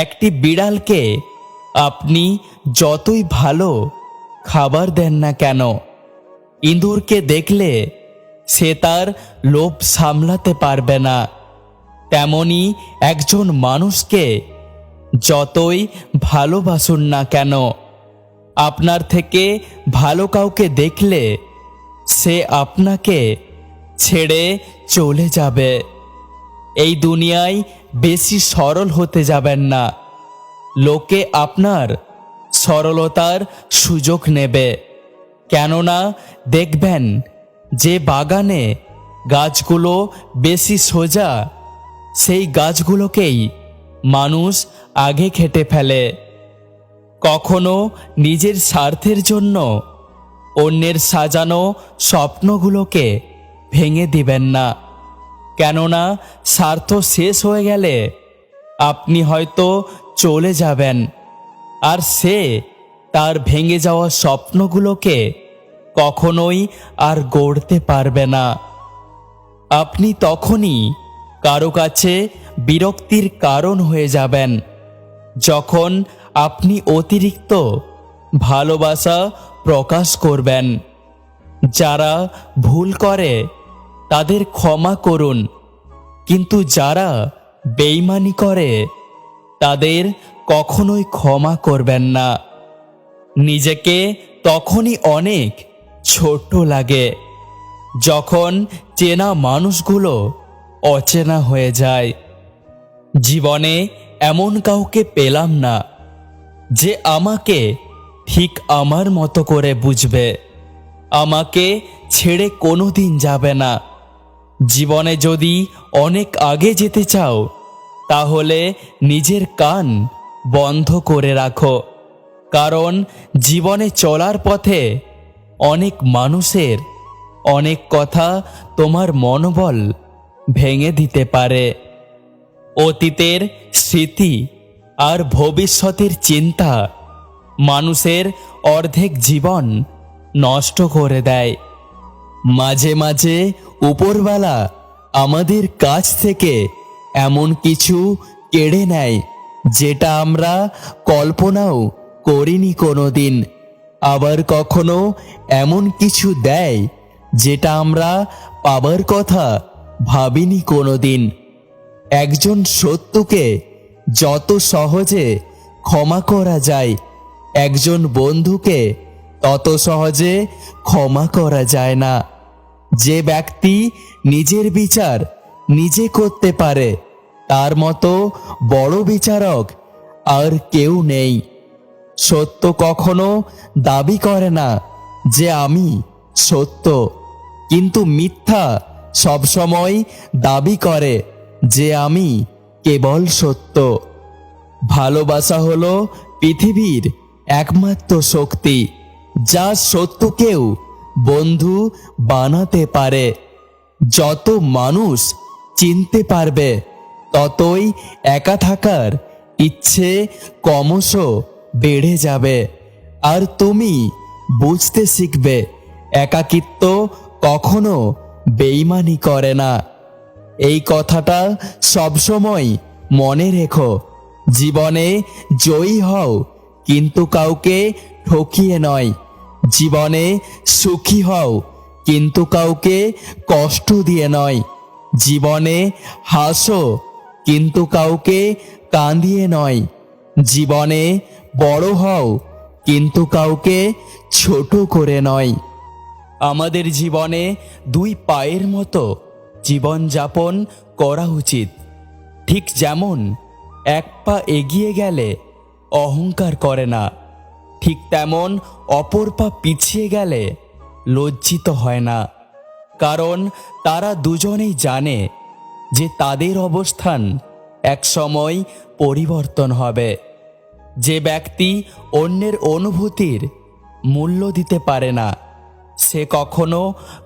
একটি বিড়ালকে আপনি যতই ভালো খাবার দেন না কেন, ইঁদুরকে দেখলে সে তার লোভ সামলাতে পারবে না। তেমনি একজন মানুষকে যতই ভালোবাসুন না কেন, আপনার থেকে ভালো কাউকে দেখলে সে আপনাকে ছেড়ে চলে যাবে। এই দুনিয়ায় বেশি সরল হতে যাবেন না। লোকে আপনার সরলতার সুযোগ নেবে। কেননা দেখবেন যে বাগানে গাছগুলো বেশি সোজা, সেই গাছগুলোকেই মানুষ আগে কেটে ফেলে। কখনো নিজের স্বার্থের জন্য অন্যের সাজানো স্বপ্নগুলোকে ভেঙে দিবেন না। কেননা স্বার্থ শেষ হয়ে গেলে আপনি হয়তো চলে যাবেন, আর সে তার ভেঙে যাওয়া স্বপ্নগুলোকে কখনোই আর গড়তে পারবে না। আপনি তখনই কারো কাছে বিরক্তির কারণ হয়ে যাবেন, যখন আপনি অতিরিক্ত ভালোবাসা প্রকাশ করবেন। যারা ভুল করে তাদের ক্ষমা করুন, কিন্তু যারা বেইমানি করে তাদের কখনোই ক্ষমা করবেন না। নিজেকে তখনই অনেক ছোট লাগে যখন চেনা মানুষগুলো অচেনা হয়ে যায়। জীবনে এমন কাউকে পেলাম না যে আমাকে ঠিক আমার মতো করে বুঝবে, আমাকে ছেড়ে কোনোদিন যাবে না। জীবনে যদি অনেক আগে যেতে চাও, তাহলে নিজের কান বন্ধ করে রাখো, কারণ জীবনে চলার পথে অনেক মানুষের অনেক কথা তোমার মনোবল ভেঙে দিতে পারে। অতীতের স্মৃতি আর ভবিষ্যতের চিন্তা মানুষের অর্ধেক জীবন নষ্ট করে দেয়। মাঝে মাঝে উপরওয়ালা আমাদের কাছ থেকে এমন কিছু কেড়ে নেয় যেটা আমরা কল্পনাও করিনি কোনোদিন। আবার কখনো এমন কিছু দেয় যেটা আমরা পাবার কথা ভাবিনি কোনোদিন। একজন শত্রুকে যত সহজে ক্ষমা করা যায়, একজন বন্ধুকে তত সহজে ক্ষমা করা যায় না। যে ব্যক্তি নিজের বিচার নিজে করতে পারে, তার মতো বড় বিচারক আর কেউ নেই। সত্য কখনো দাবি করে না যে আমি সত্য, কিন্তু মিথ্যা সবসময় দাবি করে যে আমি কেবল সত্য। ভালোবাসা হলো পৃথিবীর একমাত্র শক্তি যা সত্যকেও বন্ধু বানাতে পারে। যত মানুষ চিনতে পারবে, ততই একা থাকার ইচ্ছে ক্রমশ বেড়ে যাবে। আর তুমি বুঝতে শিখবে একাকিত্ব কখনো বেইমানি করে না। এই কথাটা সবসময় মনে রেখো। জীবনে জয়ী হও, কিন্তু কাউকে ঠকিয়ে নয়। জীবনে সুখী হও, কিন্তু কাউকে কষ্ট দিয়ে নয়। জীবনে হাসো, কিন্তু কাউকে কাঁদিয়ে নয়। জীবনে বড় হও, কিন্তু কাউকে ছোট করে নয়। আমাদের জীবনে দুই পায়ের মতো জীবনযাপন করা উচিত। ঠিক যেমন এক পা এগিয়ে গেলে অহংকার করে না, ঠিক তেমন অপর পা পিছিয়ে গেলে লজ্জিত হয় না। কারণ তারা দুজনেই জানে যে তাদের অবস্থান একসময় পরিবর্তন হবে। যে ব্যক্তি অন্যের অনুভূতির মূল্য দিতে পারে না, সে কখনো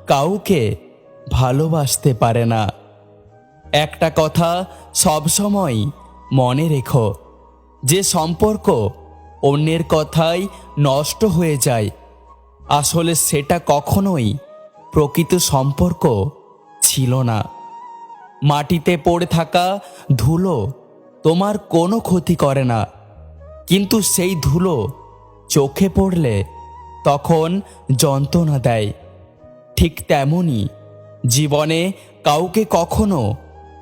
কাউকে ভালোবাসতে পারে না। একটা কথা সবসময় মনে রেখো, যে সম্পর্ক অন্যের কথায় নষ্ট হয়ে যায়, আসলে সেটা কখনোই প্রকৃত সম্পর্ক ছিল না। মাটিতে পড়ে থাকা ধুলো তোমার কোনো ক্ষতি করে না, কিন্তু সেই ধুলো চোখে পড়লে তখন যন্ত্রণা দেয়। ঠিক তেমনি জীবনে কাউকে কখনো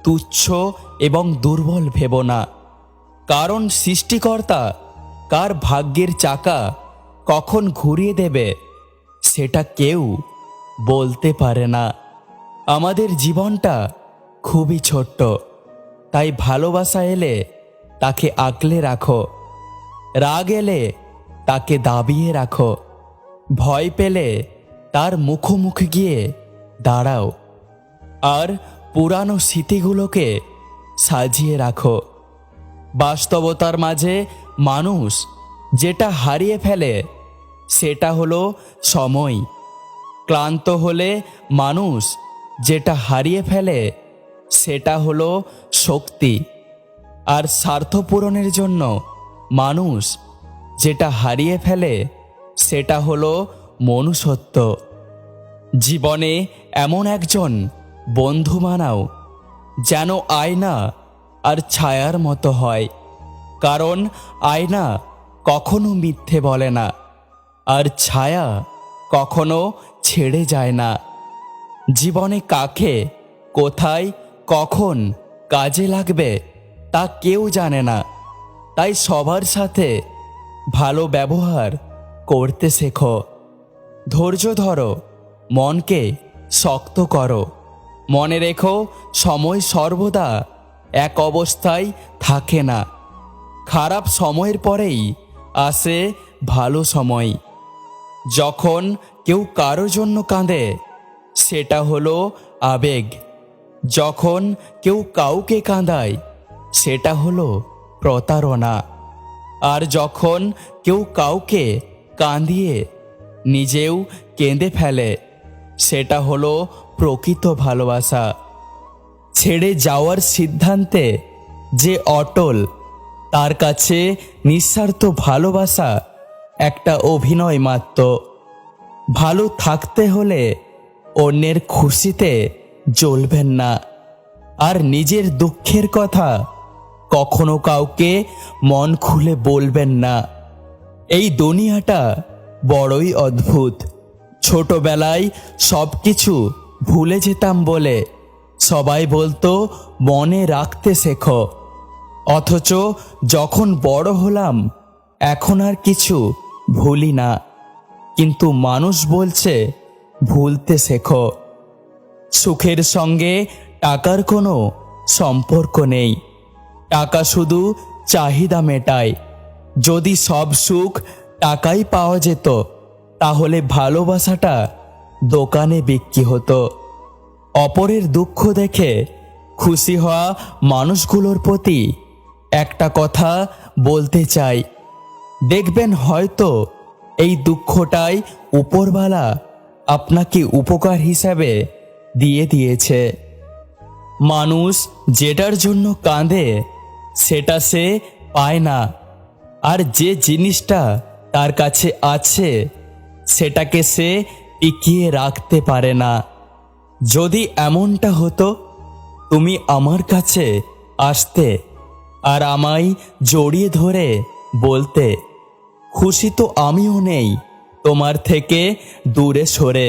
তুচ্ছ এবং দুর্বল ভেবো না, কারণ সৃষ্টিকর্তা কার ভাগ্যের চাকা কখন ঘুরিয়ে দেবে সেটা কেউ বলতে পারে না। আমাদের জীবনটা খুবই ছোট্ট, তাই ভালোবাসা এলে তাকে আগলে রাখো, রাগ এলে তাকে দাবিয়ে রাখো, ভয় পেলে তার মুখোমুখি গিয়ে দাঁড়াও, আর পুরানো স্মৃতিগুলোকে সাজিয়ে রাখো। বাস্তবতার মাঝে মানুষ যেটা হারিয়ে ফেলে সেটা হলো সময়। ক্লান্ত হলে মানুষ যেটা হারিয়ে ফেলে সেটা হলো শক্তি। আর স্বার্থ পূরণের জন্য মানুষ যেটা হারিয়ে ফেলে সেটা হলো মনুষ্যত্ব। জীবনে এমন একজন বন্ধু বানাও যেন আয়না আর ছায়ার মতো হয়, কারণ আয়না কখনো মিথ্যে বলে না, আর ছায়া কখনো ছেড়ে যায় না। জীবনে কাকে, কোথায়, কখন কাজে লাগবে তা কেউ জানে না, তাই সবার সাথে ভালো ব্যবহার করতে শেখো। ধৈর্য ধরো, মনকে শক্ত করো। মনে রেখো, সময় সর্বদা এক অবস্থায় থাকে না। খারাপ সময়ের পরেই আসে ভালো সময়। যখন কেউ কারোর জন্য কাঁদে সেটা হলো আবেগ, যখন কেউ কাউকে কাঁদায় সেটা হলো প্রতারণা, আর যখন কেউ কাউকে কাঁদিয়ে নিজেও কেঁদে ফেলে সেটা হলো প্রকৃত ভালোবাসা। ছেড়ে যাওয়ার সিদ্ধান্তে যে অটল তার কাছে নিঃস্বার্থ ভালোবাসা একটা অভিনয় মাত্র। ভালো থাকতে হলে অন্যের খুশিতে জ্বলবেন না, আর নিজের দুঃখের কথা কখনো কাউকে মন খুলে বলবেন না। এই দুনিয়াটা বড়ই অদ্ভুত। ছোটবেলায় সব কিছু ভুলে যেতাম বলে সবাই বলতো মনে রাখতে শেখো, অথচ যখন বড় হলাম এখন আর কিছু ভুলি না, কিন্তু মানুষ বলছে ভুলতে শেখো। সুখের সঙ্গে টাকার কোনো সম্পর্ক নেই, টাকা শুধু চাহিদা মেটায়। যদি সব সুখ টাকাই পাওয়া যেত তাহলে ভালোবাসাটা দোকানে বিক্রি হতো। অপরের দুঃখ দেখে খুশি হওয়া মানুষগুলোর প্রতি একটা কথা বলতে চাই, দেখবেন হয়তো এই দুঃখটাই উপরওয়ালা আপনাকে উপকার হিসাবে দিয়ে দিয়েছে। মানুষ যেটার জন্য কাঁদে সেটা সে পায় না, আর যে জিনিসটা তার কাছে আছে সেটাকে সে টিকিয়ে রাখতে পারে না। যদি এমনটা হতো, তুমি আমার কাছে আসতে আর আমায় জড়িয়ে ধরে বলতে, খুশি তো আমিও নেই তোমার থেকে দূরে সরে।